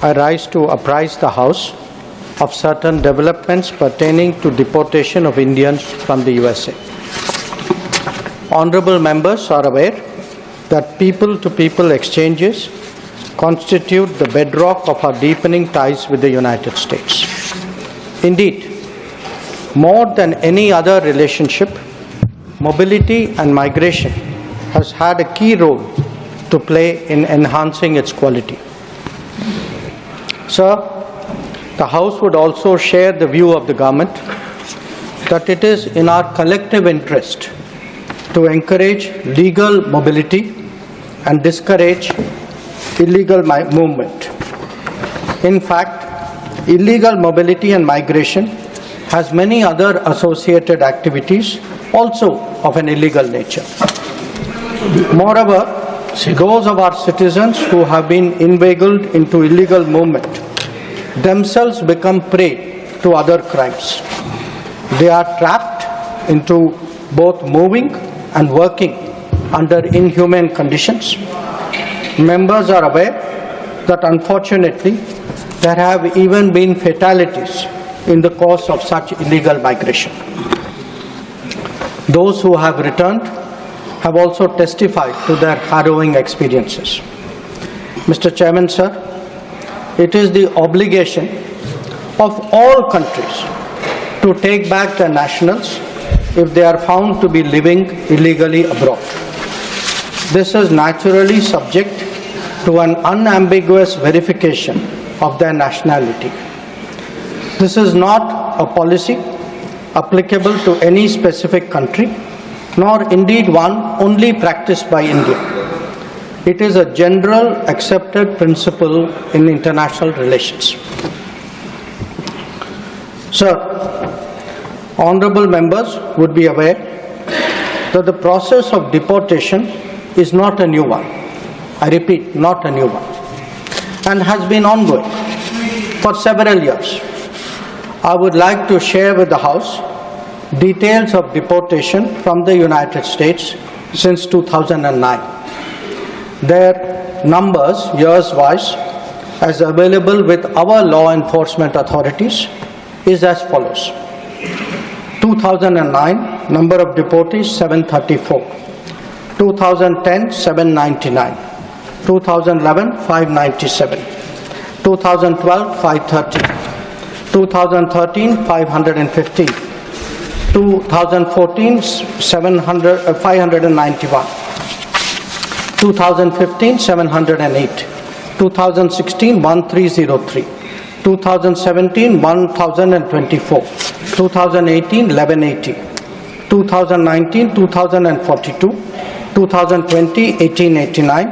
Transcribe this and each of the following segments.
I rise to apprise the House of certain developments pertaining to deportation of Indians from the USA. Honorable members are aware that people-to-people exchanges constitute the bedrock of our deepening ties with the United States. Indeed, more than any other relationship, mobility and migration has had a key role to play in enhancing its quality. Sir, the House would also share the view of the government that it is in our collective interest to encourage legal mobility and discourage illegal movement. In fact, illegal mobility and migration has many other associated activities also of an illegal nature. Moreover, those of our citizens who have been inveigled into illegal movement themselves become prey to other crimes. They are trapped into both moving and working under inhumane conditions. Members are aware that unfortunately there have even been fatalities in the course of such illegal migration. Those who have returned have also testified to their harrowing experiences. Mr. Chairman, sir, it is the obligation of all countries to take back their nationals if they are found to be living illegally abroad. This is naturally subject to an unambiguous verification of their nationality. This is not a policy applicable to any specific country, nor indeed one only practiced by India. It is a general accepted principle in international relations. Sir, honorable members would be aware that the process of deportation is not a new one. I repeat, not a new one, and has been ongoing for several years. I would like to share with the House details of deportation from the United States since 2009. Their numbers, years-wise, as available with our law enforcement authorities, is as follows. 2009, number of deportees 734. 2010, 799. 2011, 597. 2012, 530. 2013, 515. 2014, 591. 2015, 708. 2016, 1303. 2017, 1024. 2018, 1180. 2019, 2042. 2020, 1889.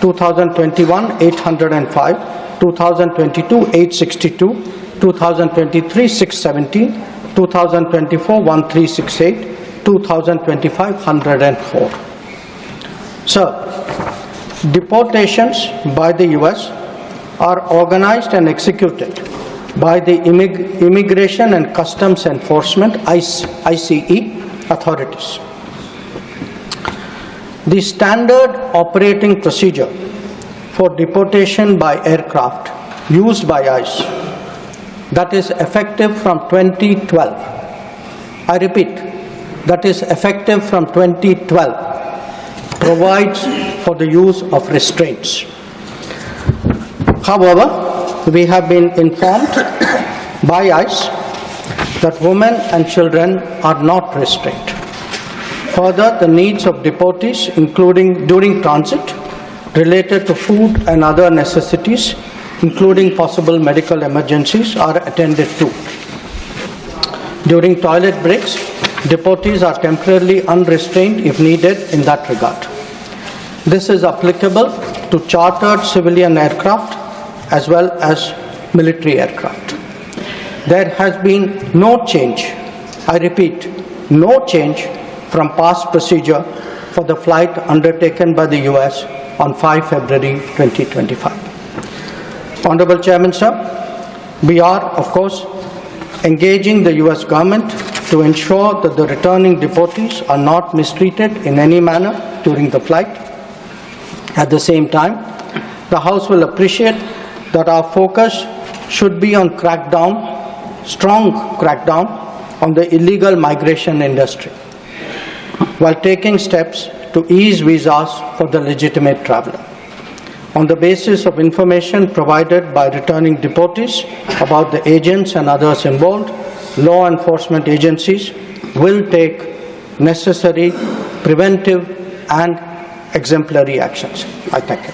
2021, 805. 2022, 862. 2023, 617. 2024, 1368. 2025, 104. Sir, deportations by the US are organized and executed by the Immigration and Customs Enforcement ICE authorities. The standard operating procedure for deportation by aircraft used by ICE, that is effective from 2012. I repeat, that is effective from 2012, provides for the use of restraints. However, we have been informed by ICE that women and children are not restrained. Further, the needs of deportees, including during transit, related to food and other necessities, including possible medical emergencies, are attended to. During toilet breaks, deportees are temporarily unrestrained if needed in that regard. This is applicable to chartered civilian aircraft as well as military aircraft. There has been no change, I repeat, no change from past procedure for the flight undertaken by the US on 5 February 2025. Honorable Chairman, sir, we are, of course, engaging the US government to ensure that the returning deportees are not mistreated in any manner during the flight. At the same time, the House will appreciate that our focus should be on strong crackdown on the illegal migration industry, while taking steps to ease visas for the legitimate traveler. On the basis of information provided by returning deportees about the agents and others involved, law enforcement agencies will take necessary preventive and exemplary actions. I thank you.